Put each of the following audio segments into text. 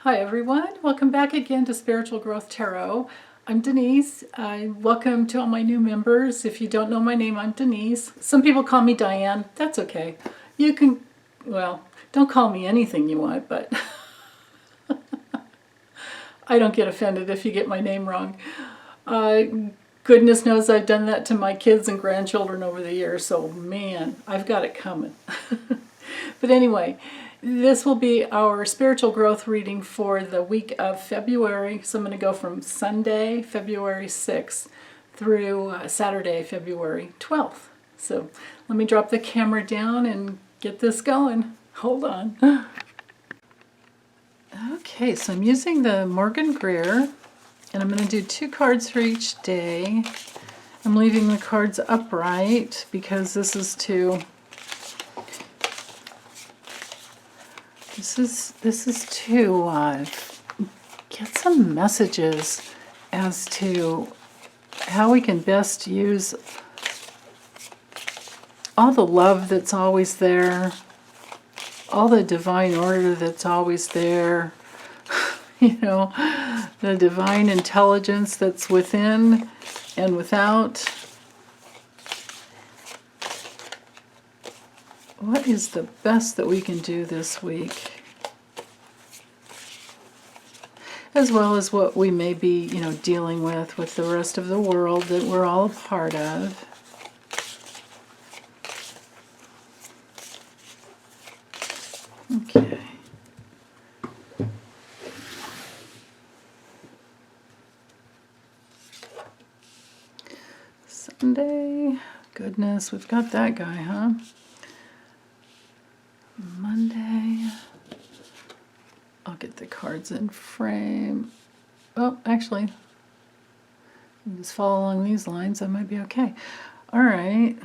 Hi everyone, welcome back again to Spiritual Growth Tarot. I'm Denise. Welcome to all my new members. If you don't know my name, I'm Denise. Some people call me Diane. That's okay. You can, well, don't call me anything you want, but I don't get offended if you get my name wrong. Goodness knows I've done that to my kids and grandchildren over the years, so man, I've got it coming. But anyway, this will be our spiritual growth reading for the week of February. So I'm going to go from Sunday, February 6th through Saturday, February 12th. So let me drop the camera down and get this going. Hold on. Okay, so I'm using the Morgan Greer, and I'm going to do 2 cards for each day. I'm leaving the cards upright because this is to get some messages as to how we can best use all the love that's always there, all the divine order that's always there, you know, the divine intelligence that's within and without. What is the best that we can do this week? As well as what we may be, dealing with the rest of the world that we're all a part of. Okay. Sunday. Goodness, we've got that guy, huh? Monday. I'll get the cards in frame. Oh, actually, just follow along these lines. I might be okay. All right.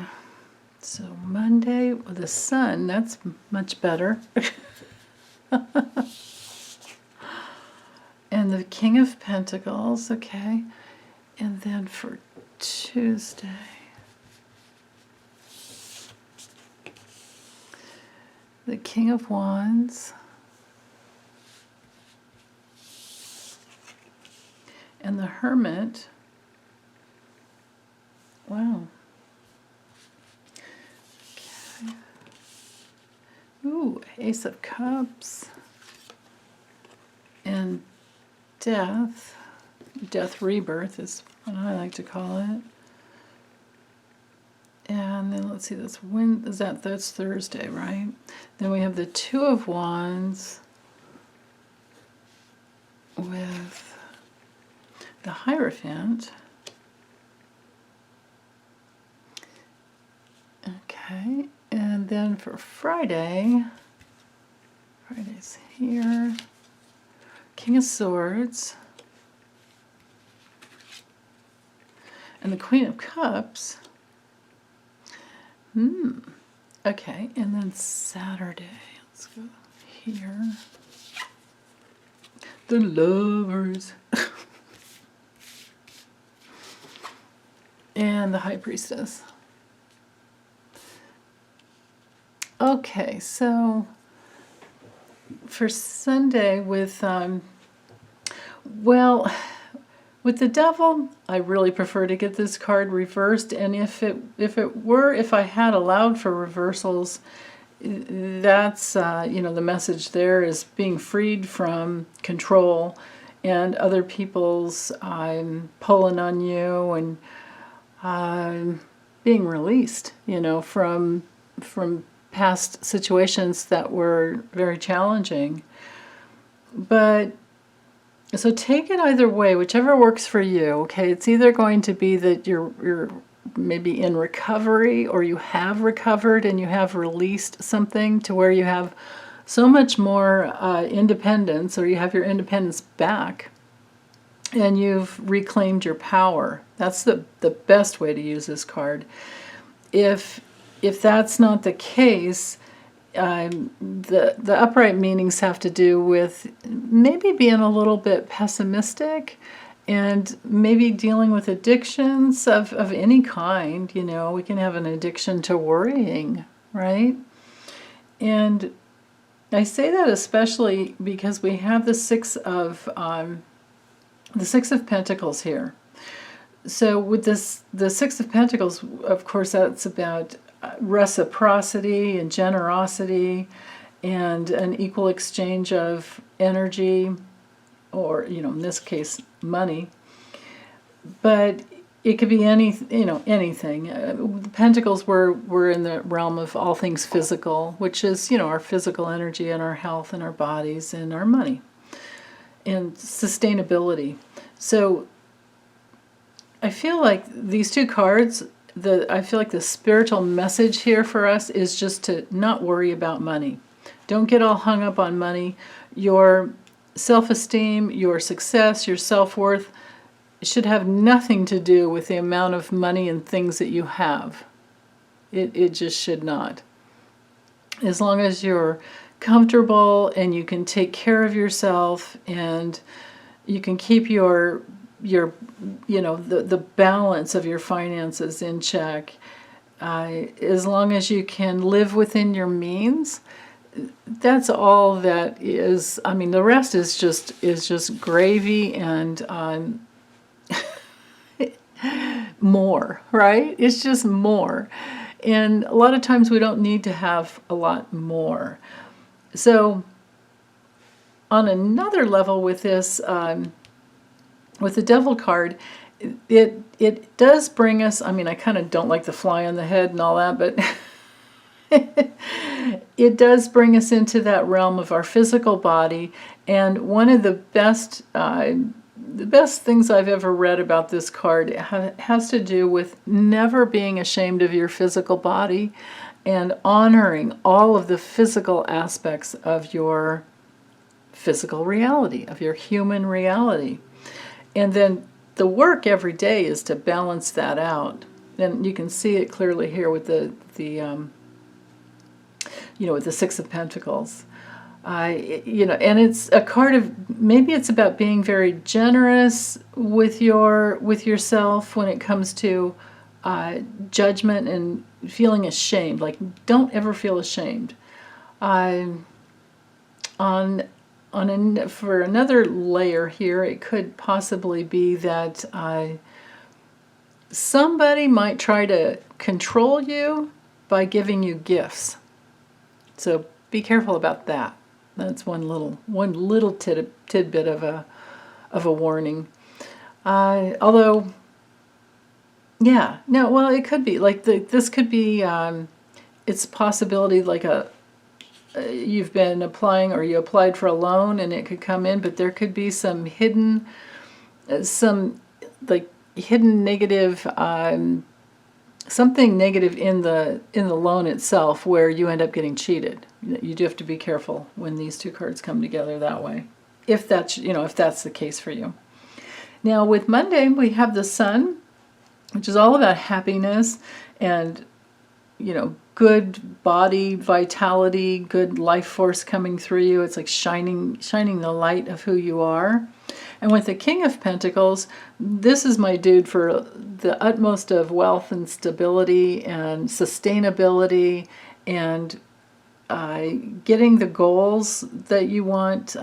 So Monday, the sun, that's much better. And the King of Pentacles, okay. And then for Tuesday, the King of Wands, and the Hermit. Wow. Okay. Ooh, Ace of Cups. And Death. Death Rebirth is what I like to call it. And then let's see, that's Thursday, right? Then we have the Two of Wands with the Hierophant. Okay, and then for Friday's here, King of Swords, and the Queen of Cups. Okay, and then Saturday, let's go here. The Lovers. And the High Priestess. Okay, so for Sunday with the Devil, I really prefer to get this card reversed, and if I had allowed for reversals, that's the message there is being freed from control and other people's pulling on you, and being released, from past situations that were very challenging. But so take it either way, whichever works for you. Okay, it's either going to be that you're maybe in recovery, or you have recovered and you have released something to where you have so much more independence, or you have your independence back and you've reclaimed your power. That's the best way to use this card. If that's not the case, the upright meanings have to do with maybe being a little bit pessimistic, and maybe dealing with addictions of any kind. We can have an addiction to worrying, right? And I say that especially because we have the Six of Pentacles here. So with this, the Six of Pentacles, of course, that's about reciprocity and generosity and an equal exchange of energy, or, in this case, money. But it could be anything. The Pentacles were in the realm of all things physical, which is, our physical energy and our health and our bodies and our money and sustainability. So I feel like these two cards, I feel like the spiritual message here for us is just to not worry about money. Don't get all hung up on money. Your self-esteem, your success, your self-worth should have nothing to do with the amount of money and things that you have. It just should not. As long as you're comfortable and you can take care of yourself and you can keep your the balance of your finances in check, as long as you can live within your means, that's all that is. I mean, the rest is just gravy and more, right? It's just more. And a lot of times we don't need to have a lot more. So on another level with this, with the Devil card, it does bring us, I mean, I kind of don't like the fly on the head and all that, but it does bring us into that realm of our physical body. And one of the best things I've ever read about this card has to do with never being ashamed of your physical body and honoring all of the physical aspects of your physical reality, of your human reality. And then the work every day is to balance that out. And you can see it clearly here with the with the Six of Pentacles. And it's a card of, maybe it's about being very generous with yourself when it comes to judgment and feeling ashamed. Like, don't ever feel ashamed. For another layer here, it could possibly be that somebody might try to control you by giving you gifts. So be careful about that. That's one little tidbit of a warning. Although, it could be like this could be. It's a possibility like you've been applying, or you applied for a loan and it could come in, but there could be some hidden negative, something negative in the loan itself where you end up getting cheated. You do have to be careful when these two cards come together that way, if that's the case for you. Now with Monday, we have the Sun, which is all about happiness and good body vitality, good life force coming through you. It's like shining the light of who you are. And with the King of Pentacles, this is my dude for the utmost of wealth and stability and sustainability and getting the goals that you want,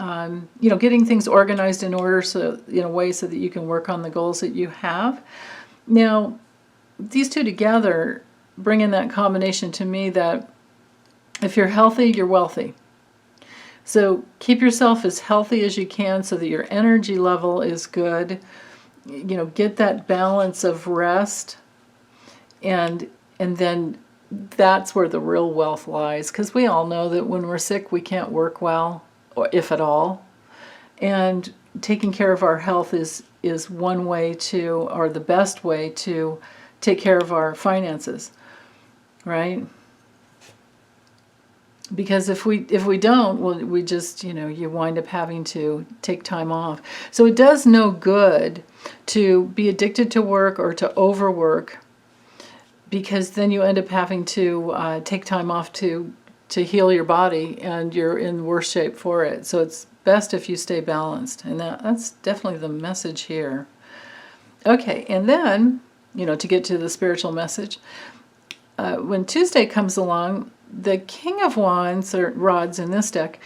getting things organized in order, so in a way so that you can work on the goals that you have. Now, these two together bring in that combination to me that if you're healthy, you're wealthy. So keep yourself as healthy as you can so that your energy level is good. Get that balance of rest, and then that's where the real wealth lies. Because we all know that when we're sick, we can't work well, or if at all. And taking care of our health is one way to, or the best way to take care of our finances, right? Because if we don't, well, we just, you wind up having to take time off. So it does no good to be addicted to work or to overwork, because then you end up having to take time off to heal your body, and you're in worse shape for it. So it's best if you stay balanced, and that's definitely the message here. Okay, and then, to get to the spiritual message, when Tuesday comes along, the King of Wands, or rods in this deck,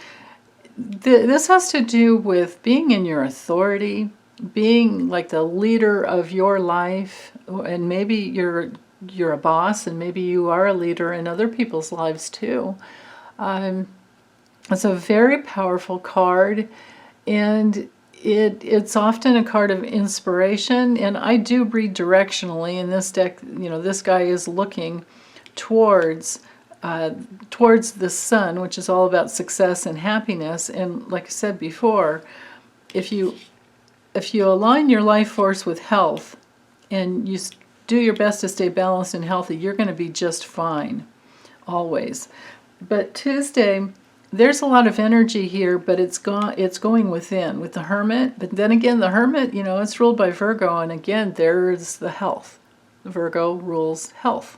this has to do with being in your authority, being like the leader of your life, and maybe you're a boss, and maybe you are a leader in other people's lives too. It's a very powerful card, and it's often a card of inspiration, and I do read directionally. In this deck, this guy is looking towards the sun, which is all about success and happiness. And like I said before, if you align your life force with health, and you do your best to stay balanced and healthy, you're going to be just fine, always. But Tuesday, there's a lot of energy here, but it's going within with the Hermit. But then again, the Hermit, it's ruled by Virgo, and again, there's the health. Virgo rules health,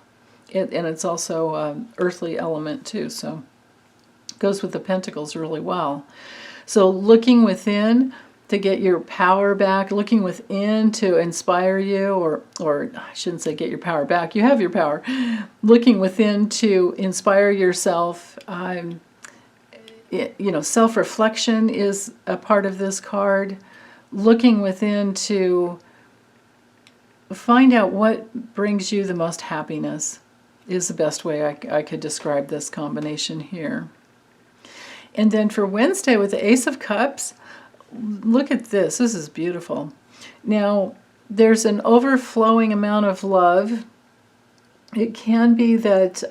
and it's also earthly element too, so it goes with the Pentacles really well. So looking within to get your power back, looking within to inspire you, or I shouldn't say get your power back, you have your power. Looking within to inspire yourself. Self-reflection is a part of this card. Looking within to find out what brings you the most happiness is the best way I could describe this combination here. And then for Wednesday with the Ace of Cups, look at this. This is beautiful. Now, there's an overflowing amount of love. It can be that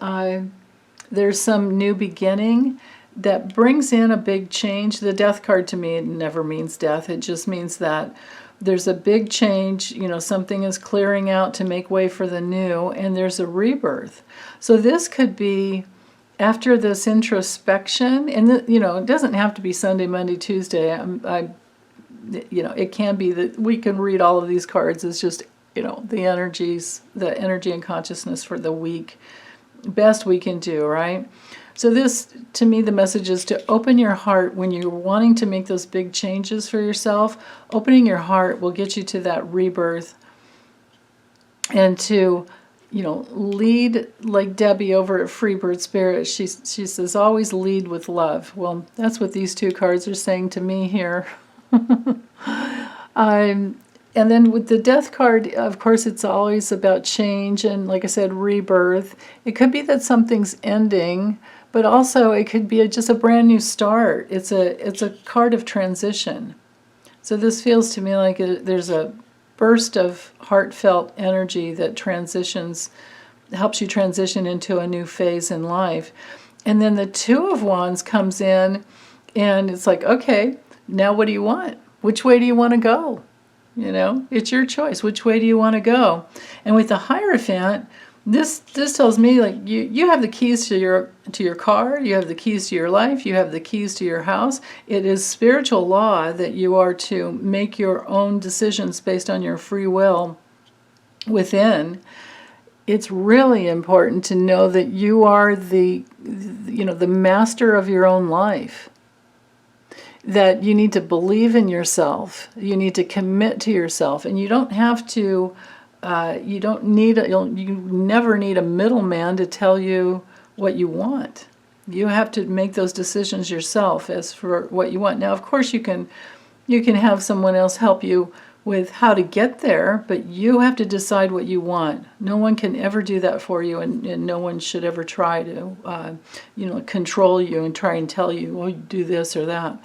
there's some new beginning that brings in a big change. The Death card, to me, it never means death. It just means that there's a big change. Something is clearing out to make way for the new, and there's a rebirth. So this could be after this introspection, and it doesn't have to be Sunday, Monday, Tuesday. It can be that we can read all of these cards as just the energy and consciousness for the week, best we can do, right? So this, to me, the message is to open your heart when you're wanting to make those big changes for yourself. Opening your heart will get you to that rebirth, and to lead, like Debbie over at Freebird Spirit, she says, always lead with love. Well, that's what these two cards are saying to me here. And then with the Death card, of course, it's always about change and, like I said, rebirth. It could be that something's ending, but also it could be just a brand new start. It's a card of transition. So this feels to me like there's a burst of heartfelt energy that helps you transition into a new phase in life. And then the Two of Wands comes in, and it's like, okay, now what do you want? Which way do you want to go? It's your choice. Which way do you want to go? And with the Hierophant, this tells me, like, you have the keys to your car, you have the keys to your life, you have the keys to your house. It is spiritual law that you are to make your own decisions based on your free will within. It's really important to know that you are the master of your own life. That you need to believe in yourself. You need to commit to yourself, and you don't have to. You never need a middleman to tell you what you want. You have to make those decisions yourself as for what you want. Now, of course, you can have someone else help you with how to get there, but you have to decide what you want. No one can ever do that for you, and no one should ever try to, control you and try and tell you, well, you do this or that.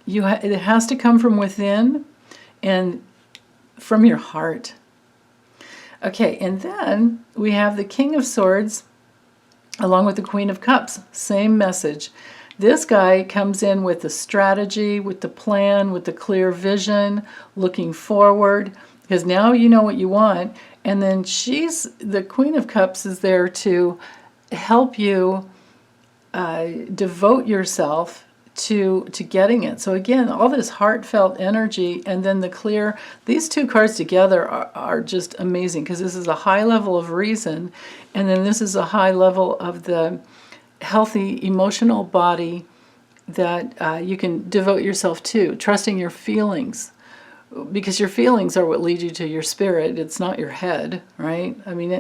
It has to come from within and from your heart. Okay, and then we have the King of Swords along with the Queen of Cups. Same message. This guy comes in with the strategy, with the plan, with the clear vision, looking forward, because now you know what you want. And then the Queen of Cups is there to help you devote yourself to getting it. So again, all this heartfelt energy, and then these two cards together are just amazing, because this is a high level of reason, and then this is a high level of the healthy emotional body that you can devote yourself to, trusting your feelings, because your feelings are what lead you to your spirit. It's not your head, right? I mean,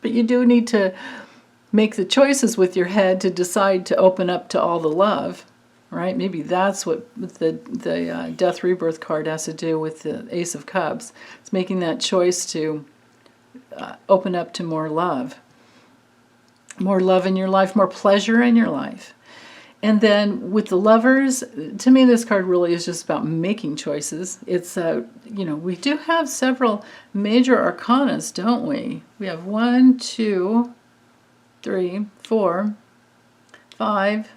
but you do need to make the choices with your head to decide to open up to all the love, right? Maybe that's what the Death Rebirth card has to do with the Ace of Cups. It's making that choice to open up to more love in your life, more pleasure in your life. And then with the Lovers, to me this card really is just about making choices. It's, we do have several major arcanas, don't we? We have 1, 2, 3, 4, 5,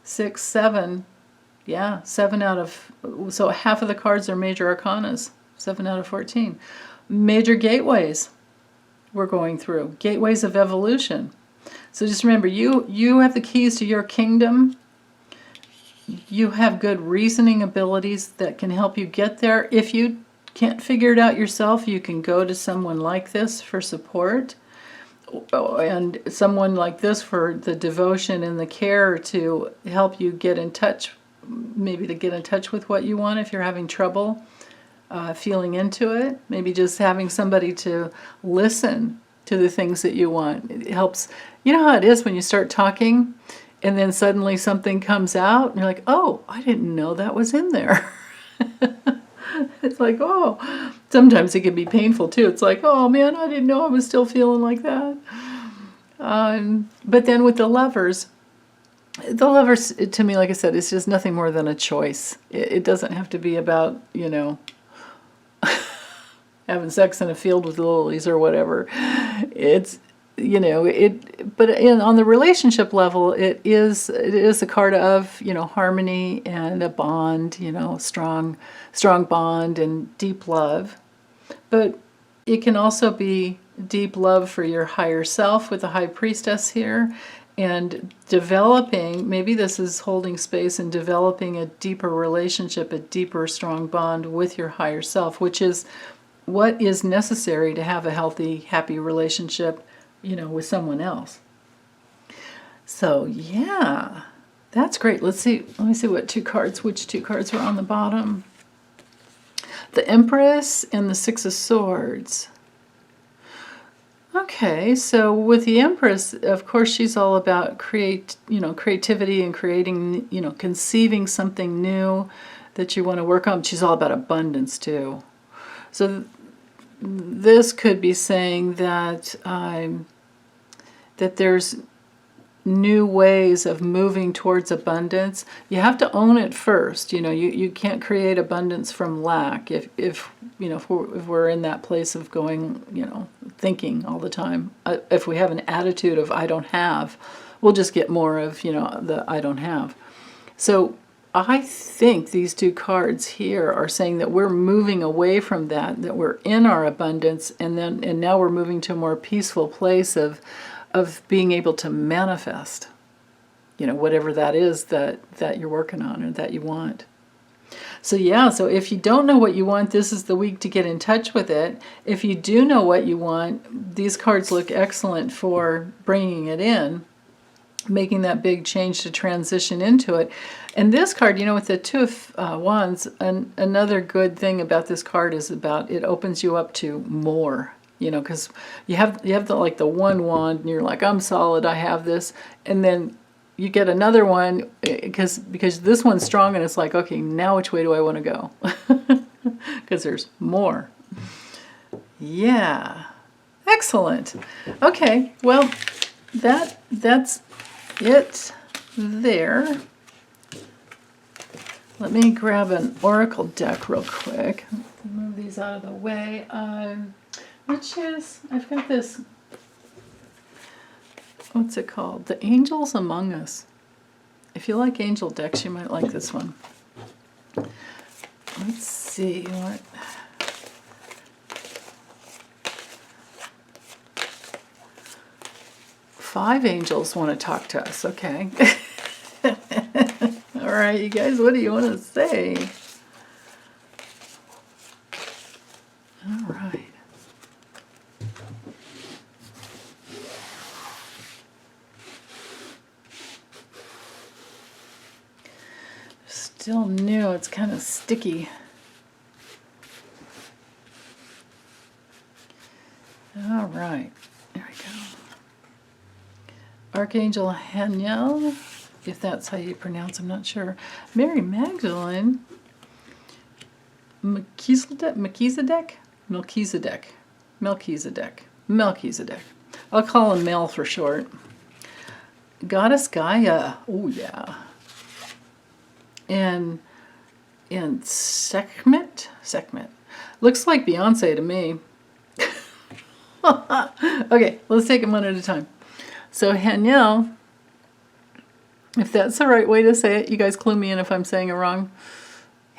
6, 7. Yeah, 7 out of, so half of the cards are major arcanas, 7 out of 14. Major gateways we're going through, gateways of evolution. So just remember, you have the keys to your kingdom. You have good reasoning abilities that can help you get there. If you can't figure it out yourself, you can go to someone like this for support, and someone like this for the devotion and the care to help you get in touch, maybe to get in touch with what you want if you're having trouble feeling into it. Maybe just having somebody to listen to the things that you want. It helps. You know how it is when you start talking and then suddenly something comes out and you're like, oh, I didn't know that was in there. It's like, oh, sometimes it can be painful too. It's like, oh man, I didn't know I was still feeling like that. But then with the Lovers, to me, like I said, it's just nothing more than a choice. It doesn't have to be about, having sex in a field with lilies or whatever. It's, but on the relationship level, it is a card of, harmony and a bond, strong bond and deep love. But it can also be deep love for your higher self with the High Priestess here, and developing, maybe this is holding space and developing a deeper relationship, a deeper, strong bond with your higher self, which is what is necessary to have a healthy, happy relationship, with someone else. So yeah, that's great. Let me see which two cards were on the bottom. The Empress and the Six of Swords. Okay, so with the Empress, of course, she's all about creativity and creating, conceiving something new that you want to work on. She's all about abundance too. So this could be saying that that there's new ways of moving towards abundance. You have to own it first. You can't create abundance from lack. If we're in that place of going, thinking all the time. If we have an attitude of I don't have, we'll just get more of the I don't have. So I think these two cards here are saying that we're moving away from that we're in our abundance, and now we're moving to a more peaceful place of being able to manifest, whatever that is that you're working on or that you want. So yeah, so if you don't know what you want, this is the week to get in touch with it. If you do know what you want, these cards look excellent for bringing it in, making that big change to transition into it. And this card, with the Two of Wands, another good thing about this card is about it opens you up to more. Because you have the one wand and you're like, I'm solid, I have this, and then you get another one because this one's strong and it's like, okay, now which way do I want to go? Because there's more. Yeah, excellent. Okay, well, that's it there. Let me grab an oracle deck real quick. Move these out of the way. I've got this, what's it called? The Angels Among Us. If you like angel decks, you might like this one. Let's see what. Five angels want to talk to us, okay. All right, you guys, what do you want to say? All right. Still new, it's kind of sticky. All right, there we go. Archangel Haniel, if that's how you pronounce, I'm not sure. Mary Magdalene, Melchizedek. I'll call him Mel for short. Goddess Gaia, oh yeah. And Sekhmet. Looks like Beyonce to me. Okay, let's take them one at a time. So Haniel, if that's the right way to say it, you guys clue me in if I'm saying it wrong.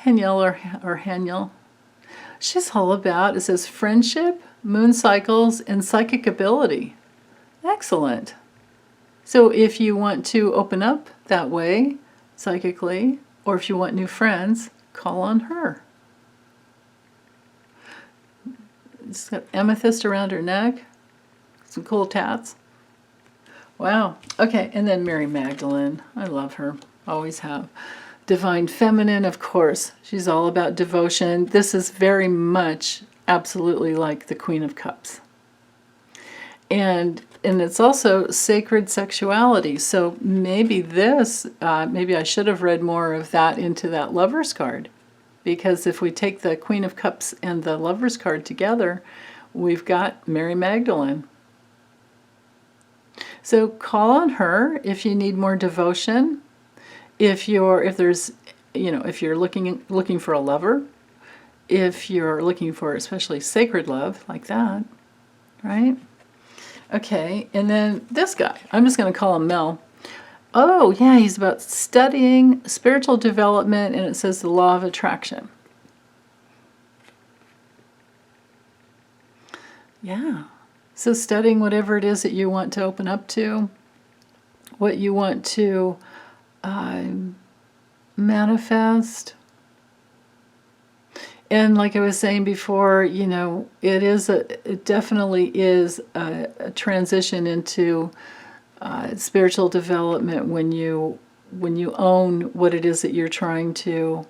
Haniel or Haniel. She's all about, it says friendship, moon cycles, and psychic ability. Excellent. So if you want to open up that way, psychically, or if you want new friends, call on her. It's got amethyst around her neck. Some cool tats. Wow. Okay, and then Mary Magdalene. I love her. Always have. Divine Feminine, of course. She's all about devotion. This is very much absolutely like the Queen of Cups. And it's also sacred sexuality. So maybe maybe I should have read more of that into that Lover's card. Because if we take the Queen of Cups and the Lover's card together, we've got Mary Magdalene. So call on her if you need more devotion. If you're looking for a lover, if you're looking for especially sacred love like that, right? Okay, and then this guy, I'm just going to call him Mel. Oh, yeah, he's about studying spiritual development, and it says the law of attraction. Yeah. So studying whatever it is that you want to open up to, what you want to manifest. And like I was saying before, it definitely is a transition into spiritual development when you own what it is that you're trying to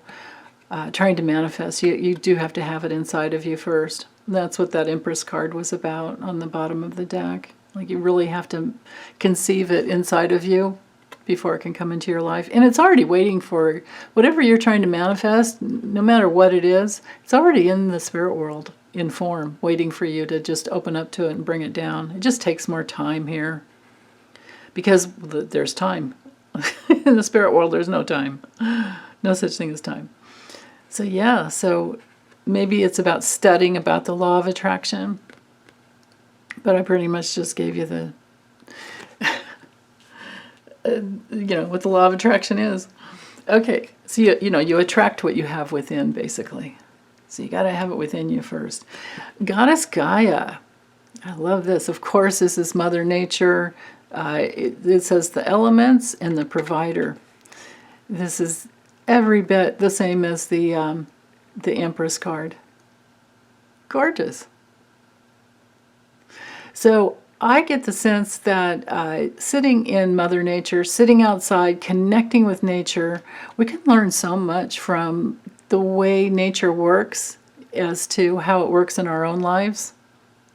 manifest. You do have to have it inside of you first. That's what that Empress card was about on the bottom of the deck. Like you really have to conceive it inside of you before it can come into your life. And it's already waiting for whatever you're trying to manifest, no matter what it is, it's already in the spirit world in form, waiting for you to just open up to it and bring it down. It just takes more time here because there's time. In the spirit world, there's no time. No such thing as time. So yeah, so maybe it's about studying about the law of attraction, but I pretty much just gave you the, what the law of attraction is. Okay, so you attract what you have within, basically. So you got to have it within you first. Goddess Gaia. I love this. Of course, this is Mother Nature. It says the elements and the provider. This is every bit the same as the Empress card. Gorgeous. So I get the sense that sitting in Mother Nature, sitting outside, connecting with nature, we can learn so much from the way nature works as to how it works in our own lives.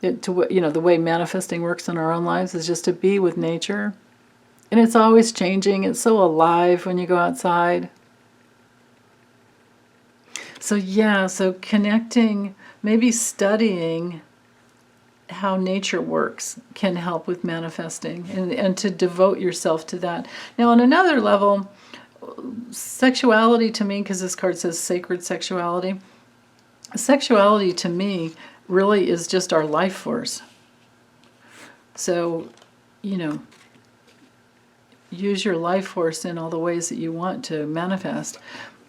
The way manifesting works in our own lives is just to be with nature. And it's always changing. It's so alive when you go outside. So yeah, so connecting, maybe studying how nature works can help with manifesting and to devote yourself to that. Now on another level, sexuality to me, because this card says sacred sexuality to me really is just our life force. So, use your life force in all the ways that you want to manifest.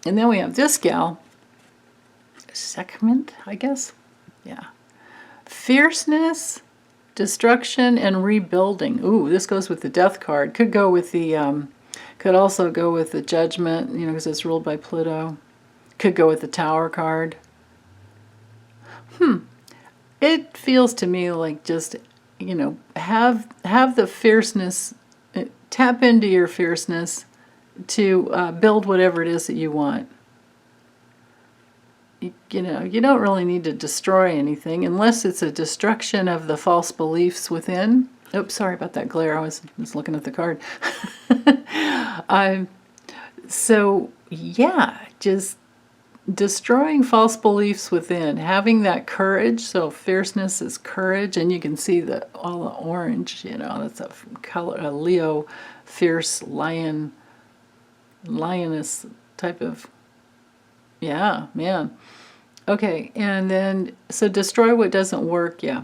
And then we have this gal, Sekhmet, I guess. Yeah. Fierceness, destruction, and rebuilding. Ooh, this goes with the Death card. Could go with the, could also go with the Judgment, because it's ruled by Pluto. Could go with the Tower card. It feels to me like just, have the fierceness, tap into your fierceness to build whatever it is that you want. You don't really need to destroy anything unless it's a destruction of the false beliefs within. Oops, sorry about that glare. I was looking at the card. So, yeah, just destroying false beliefs within, having that courage. So fierceness is courage, and you can see all the orange, that's a color, a Leo, fierce lion, lioness type of, yeah, man. Okay, and then, so destroy what doesn't work, yeah.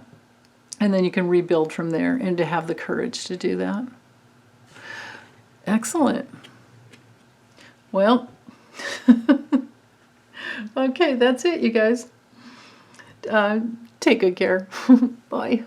And then you can rebuild from there, and to have the courage to do that. Excellent. Well, okay, that's it, you guys. Take good care. Bye.